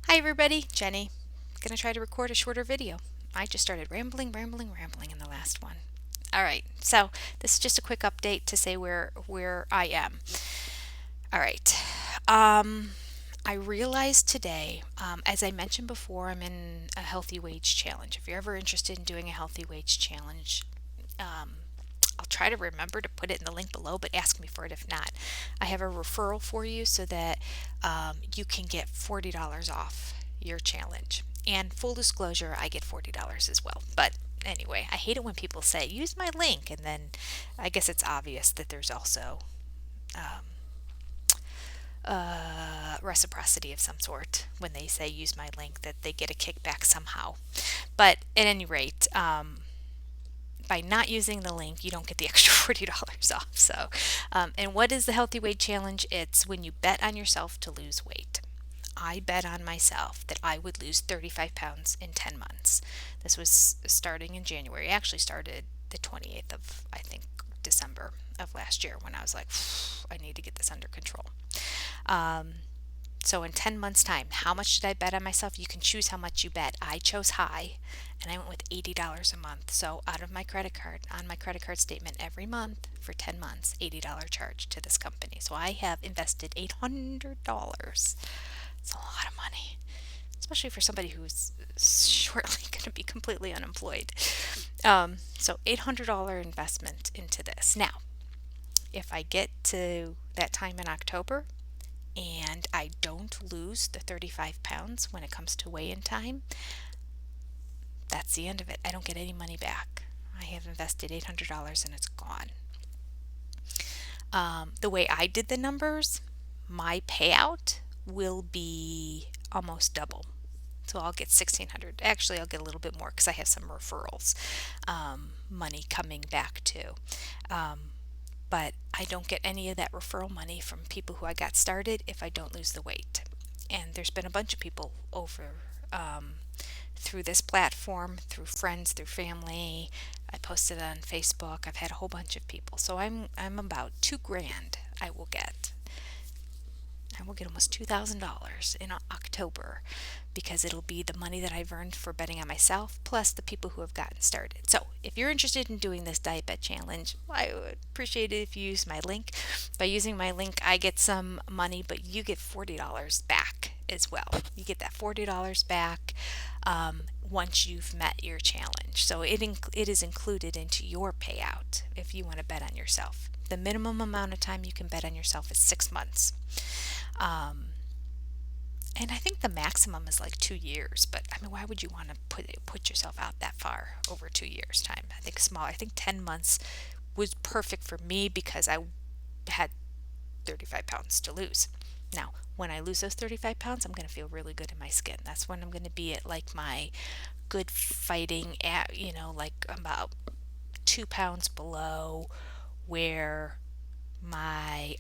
Hi everybody, Jenny. Gonna try to record a shorter video. I just started rambling in the last one. All right, so this is just a quick update to say where I am. All right. Um, I realized today, as I mentioned before, I'm in a healthy wage challenge. If you're ever interested in doing a healthy wage challenge, um, I'll try to remember to put it in the link below, but ask me for it if not. I have a referral for you so that you can get $40 off your challenge. And full disclosure, I get $40 as well. But anyway, I hate it when people say, use my link, and then I guess it's obvious that there's also um, reciprocity of some sort when they say use my link, that they get a kickback somehow. But at any rate, by not using the link, you don't get the extra $40 off. So, and what is the Healthy Weight Challenge? It's when you bet on yourself to lose weight. I bet on myself that I would lose 35 pounds in 10 months. This was starting in January. I actually started the 28th of, I think, December of last year when I was like, I need to get this under control. Um, so in 10 months' time, how much did I bet on myself? You can choose how much you bet. I chose high and I went with $80 a month. So out of my credit card, on my credit card statement every month for 10 months, $80 charge to this company. So I have invested $800. It's a lot of money, especially for somebody who's shortly going to be completely unemployed. So $800 investment into this. Now, if I get to that time in October and I don't lose the 35 pounds when it comes to weigh in time, that's the end of it. I don't get any money back. I have invested $800 and it's gone. The way I did the numbers, my payout will be almost double. So I'll get 1600. Actually, I'll get a little bit more because I have some referrals money coming back too. But I don't get any of that referral money from people who I got started if I don't lose the weight. And there's been a bunch of people over through this platform, through friends, through family. I posted on Facebook. I've had a whole bunch of people. So I'm about 2 grand I will get almost $2,000 in October because it'll be the money that I've earned for betting on myself plus the people who have gotten started. So, if you're interested in doing this diet bet challenge, I would appreciate it if you use my link. By using my link, I get some money, but you get $40 back as well. You get that $40 back once you've met your challenge. So, it is included into your payout if you want to bet on yourself. The minimum amount of time you can bet on yourself is 6 months. Um, and I think the maximum is like 2 years, but I mean, why would you want to put yourself out that far over 2 years' time? I think small. I think 10 months was perfect for me because I had 35 pounds to lose. Now, when I lose those 35 pounds, I'm going to feel really good in my skin. That's when I'm going to be at like my good fighting at, like about 2 pounds below where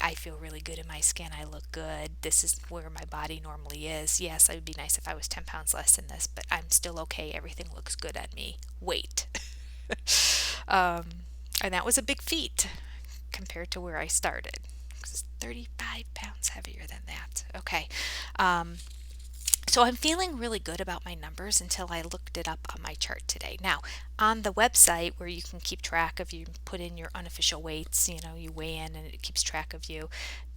I feel really good in my skin. I look good. This is where my body normally is. Yes, it would be nice if I was 10 pounds less than this, but I'm still okay. Everything looks good on me. Weight. um, and that was a big feat compared to where I started. It's 35 pounds heavier than that. Okay. Um, so I'm feeling really good about my numbers until I looked it up on my chart today. Now, on the website where you can keep track of, you put in your unofficial weights, you weigh in and it keeps track of you.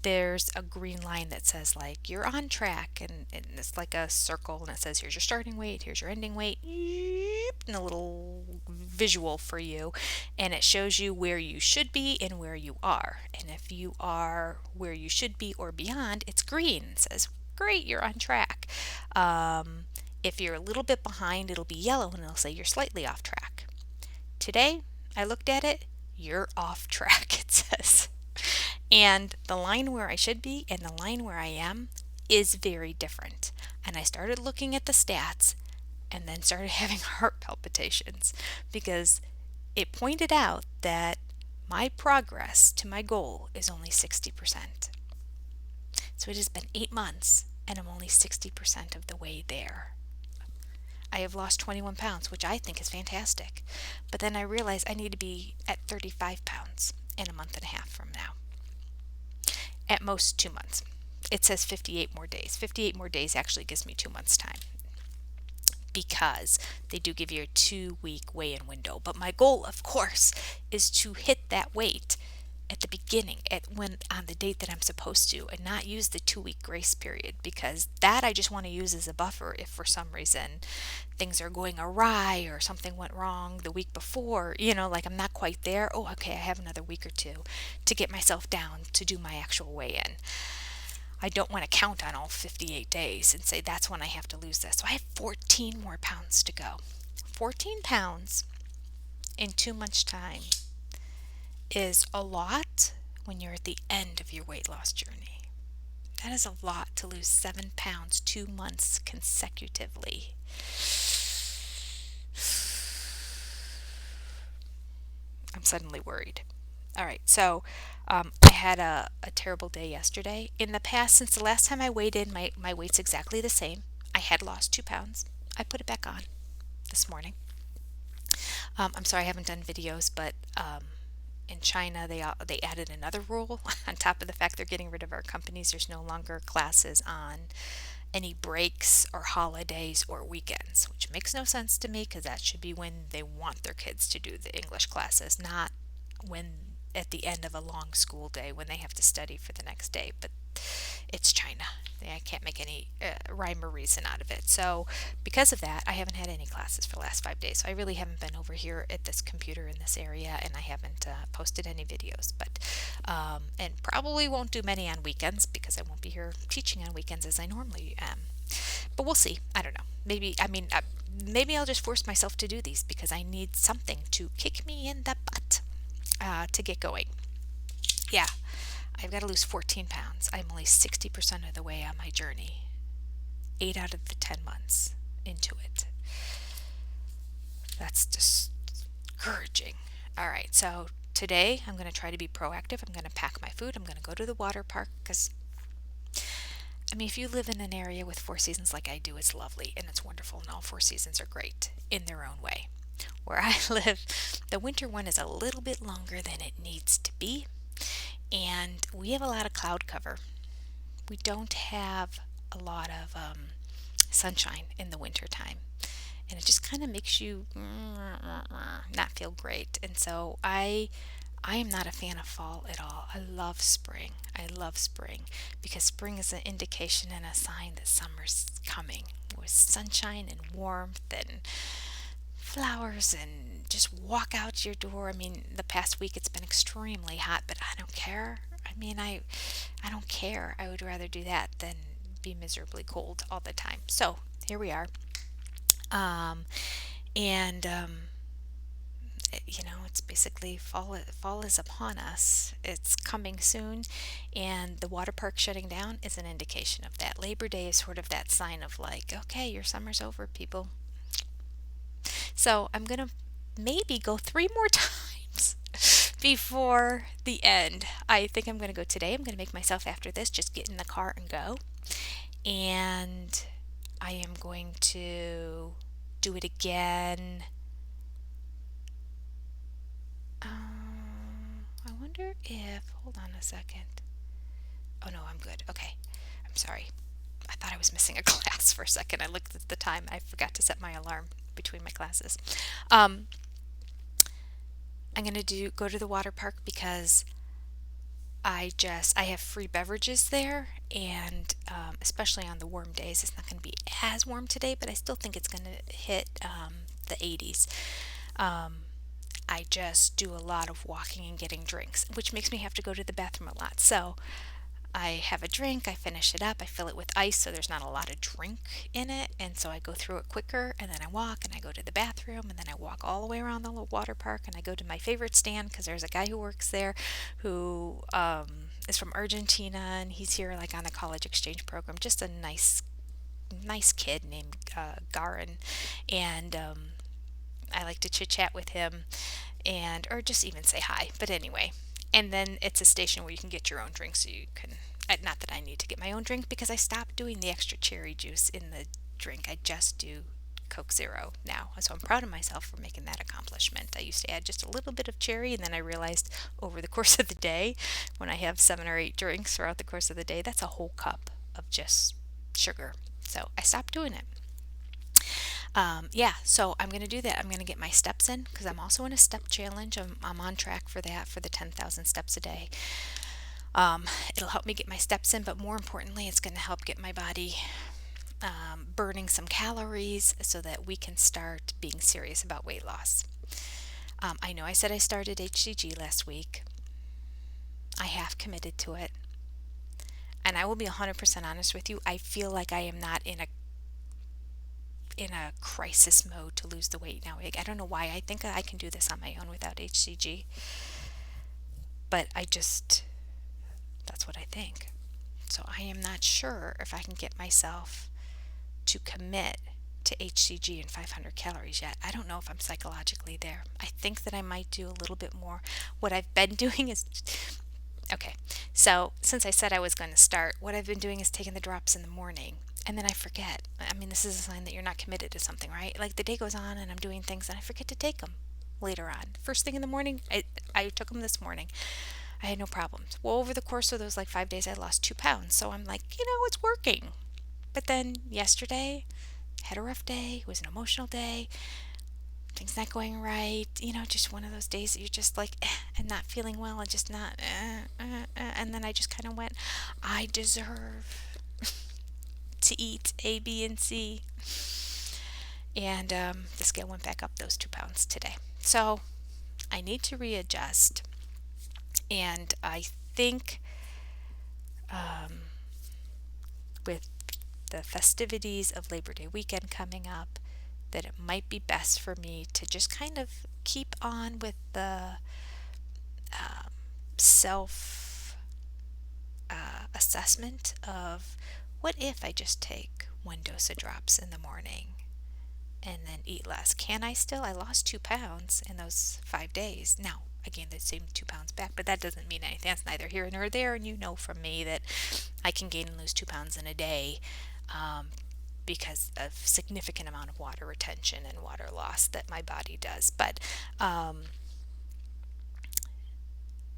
There's a green line that says like you're on track, and it's like a circle and it says here's your starting weight, here's your ending weight, and a little visual for you, and it shows you where you should be and where you are. And if you are where you should be or beyond, it's green. It says great, you're on track. If you're a little bit behind, it'll be yellow and it'll say you're slightly off track. Today, I looked at it, you're off track, it says. And the line where I should be and the line where I am is very different. And I started looking at the stats and then started having heart palpitations because it pointed out that my progress to my goal is only 60%. So it has been 8 months and I'm only 60% of the way there. I have lost 21 pounds, which I think is fantastic. But then I realized I need to be at 35 pounds in a month and a half from now. At most 2 months. it says 58 more days. 58 more days actually gives me 2 months time, because they do give you a 2 week weigh-in window. But my goal, of course, is to hit that weight at the beginning, at when on the date that I'm supposed to, and not use the 2 week grace period, because that I just want to use as a buffer if for some reason things are going awry or something went wrong the week before, like I'm not quite there. Oh, okay, I have another week or two to get myself down to do my actual weigh-in. I don't want to count on all 58 days and say that's when I have to lose this. So I have 14 more pounds to go. 14 pounds in 2 months' time is a lot when you're at the end of your weight loss journey. That is a lot to lose 7 pounds 2 months consecutively. I'm suddenly worried. All right, so I had a terrible day yesterday. In the past, since the last time I weighed in, my weight's exactly the same. I had lost 2 pounds. I put it back on this morning. I'm sorry I haven't done videos, but in China they added another rule on top of the fact they're getting rid of our companies. There's no longer classes on any breaks or holidays or weekends, which makes no sense to me, because that should be when they want their kids to do the English classes, not when at the end of a long school day when they have to study for the next day. But it's China. I can't make any rhyme or reason out of it. So because of that, I haven't had any classes for the last 5 days. So I really haven't been over here at this computer in this area, and I haven't posted any videos. But and probably won't do many on weekends, because I won't be here teaching on weekends as I normally am. But we'll see. I don't know. Maybe I'll just force myself to do these, because I need something to kick me in the butt to get going. Yeah, I've got to lose 14 pounds. I'm only 60% of the way on my journey. 8 out of the 10 months into it. That's discouraging. All right, so today I'm going to try to be proactive. I'm going to pack my food. I'm going to go to the water park, because if you live in an area with 4 seasons like I do, it's lovely and it's wonderful, and all 4 seasons are great in their own way. Where I live, the winter one is a little bit longer than it needs to be, and we have a lot of cloud cover. We don't have a lot of sunshine in the winter time, and it just kind of makes you not feel great. And so I am not a fan of fall at all. I love spring. Because spring is an indication and a sign that summer's coming, with sunshine and warmth and flowers, and just walk out your door. The past week it's been extremely hot, but I don't care. I don't care. I would rather do that than be miserably cold all the time. So here we are. And it's basically fall. Fall is upon us. It's coming soon, and the water park shutting down is an indication of that. Labor Day is sort of that sign of like, okay, your summer's over, people. So I'm gonna maybe go 3 more times before the end. I think I'm gonna go today. I'm gonna make myself, after this, just get in the car and go. And I am going to do it again. I wonder if, hold on a second. Oh no, I'm good. Okay. I'm sorry. I thought I was missing a class for a second. I looked at the time. I forgot to set my alarm between my classes. I'm going to go to the water park, because I have free beverages there, and especially on the warm days. It's not going to be as warm today, but I still think it's going to hit the 80s. I just do a lot of walking and getting drinks, which makes me have to go to the bathroom a lot. So I have a drink, I finish it up, I fill it with ice so there's not a lot of drink in it, and so I go through it quicker, and then I walk and I go to the bathroom, and then I walk all the way around the water park, and I go to my favorite stand, because there's a guy who works there who is from Argentina, and he's here like on a college exchange program. Just a nice kid named Garin, and I like to chit chat with him, or just even say hi. But anyway, and then it's a station where you can get your own drink, so you can. Not that I need to get my own drink, because I stopped doing the extra cherry juice in the drink. I just do Coke Zero now. So I'm proud of myself for making that accomplishment. I used to add just a little bit of cherry, and then I realized over the course of the day, when I have 7 or 8 drinks throughout the course of the day, that's a whole cup of just sugar. So I stopped doing it. Yeah, so I'm going to do that. I'm going to get my steps in because I'm also in a step challenge. I'm on track for that for the 10,000 steps a day. It'll help me get my steps in, but more importantly, it's going to help get my body burning some calories so that we can start being serious about weight loss. I know I said I started HCG last week. I have committed to it. And I will be 100% honest with you. I feel like I am not in a crisis mode to lose the weight now. I don't know why. I think I can do this on my own without HCG. But that's what I think. So I am not sure if I can get myself to commit to HCG and 500 calories yet. I don't know if I'm psychologically there. I think that I might do a little bit more. What I've been doing is, okay, so since I said I was going to start, what I've been doing is taking the drops in the morning. And then I forget. I mean, this is a sign that you're not committed to something, right? Like the day goes on and I'm doing things and I forget to take them later on. First thing in the morning, I took them this morning. I had no problems. Well, over the course of those like 5 days, I lost 2 pounds. So I'm like, it's working. But then yesterday, had a rough day. It was an emotional day. Things not going right. Just one of those days that you're just like, and not feeling well and just not, and then I just kind of went, I deserve to eat A, B, and C. And the scale went back up those 2 pounds today. So I need to readjust. And I think with the festivities of Labor Day weekend coming up, that it might be best for me to just kind of keep on with the self assessment of what if I just take one dose of drops in the morning and then eat less? Can I still? I lost 2 pounds in those 5 days. Now, again, the same 2 pounds back, but that doesn't mean anything. That's neither here nor there. And you know from me that I can gain and lose 2 pounds in a day because of significant amount of water retention and water loss that my body does. But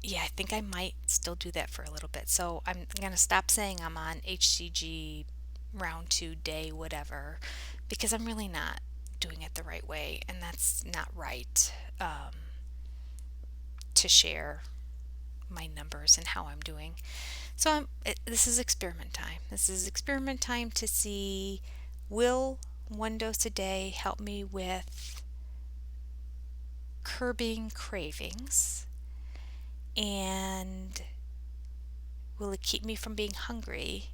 yeah, I think I might still do that for a little bit. So I'm going to stop saying I'm on HCG round 2 day whatever because I'm really not doing it the right way, and that's not right to share my numbers and how I'm doing. So this is experiment time. This is experiment time to see, will one dose a day help me with curbing cravings, and will it keep me from being hungry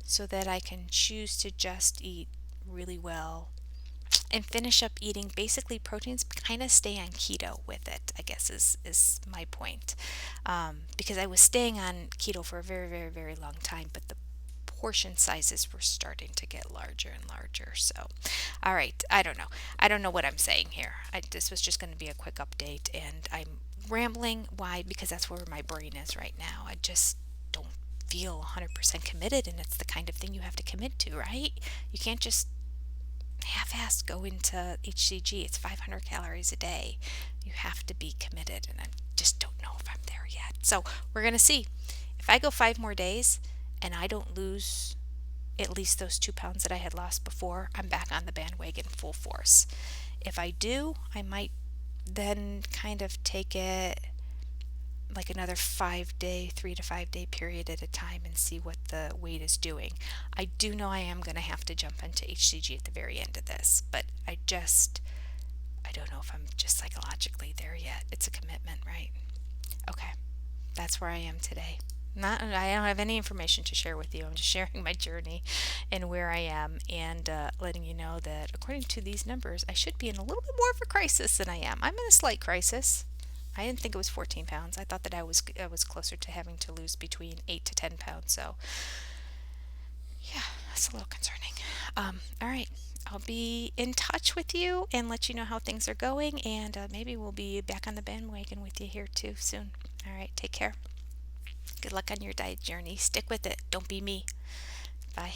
so that I can choose to just eat really well and finish up eating basically proteins, but kind of stay on keto with it, I guess is my point. Because I was staying on keto for a very, very, very long time, but the portion sizes were starting to get larger and larger. So, all right, I don't know. I don't know what I'm saying here. This was just going to be a quick update, and I'm rambling. Why? Because that's where my brain is right now. I just don't feel 100% committed, and it's the kind of thing you have to commit to, right? You can't just half-assed go into HCG. It's 500 calories a day. You have to be committed, and I just don't know if I'm there yet. So we're going to see. If I go 5 more days and I don't lose at least those 2 pounds that I had lost before, I'm back on the bandwagon full force. If I do, I might then kind of take it like another 3 to 5 day period at a time and see what the weight is doing. I do know I am going to have to jump into HCG at the very end of this, but I don't know if I'm just psychologically there yet. It's a commitment, right? Okay, that's where I am today. I don't have any information to share with you. I'm just sharing my journey and where I am, and letting you know that according to these numbers, I should be in a little bit more of a crisis than I am. I'm in a slight crisis. I didn't think it was 14 pounds. I thought that I was closer to having to lose between 8 to 10 pounds. So, yeah, that's a little concerning. All right. I'll be in touch with you and let you know how things are going, and maybe we'll be back on the bandwagon with you here too soon. All right. Take care. Good luck on your diet journey. Stick with it. Don't be me. Bye.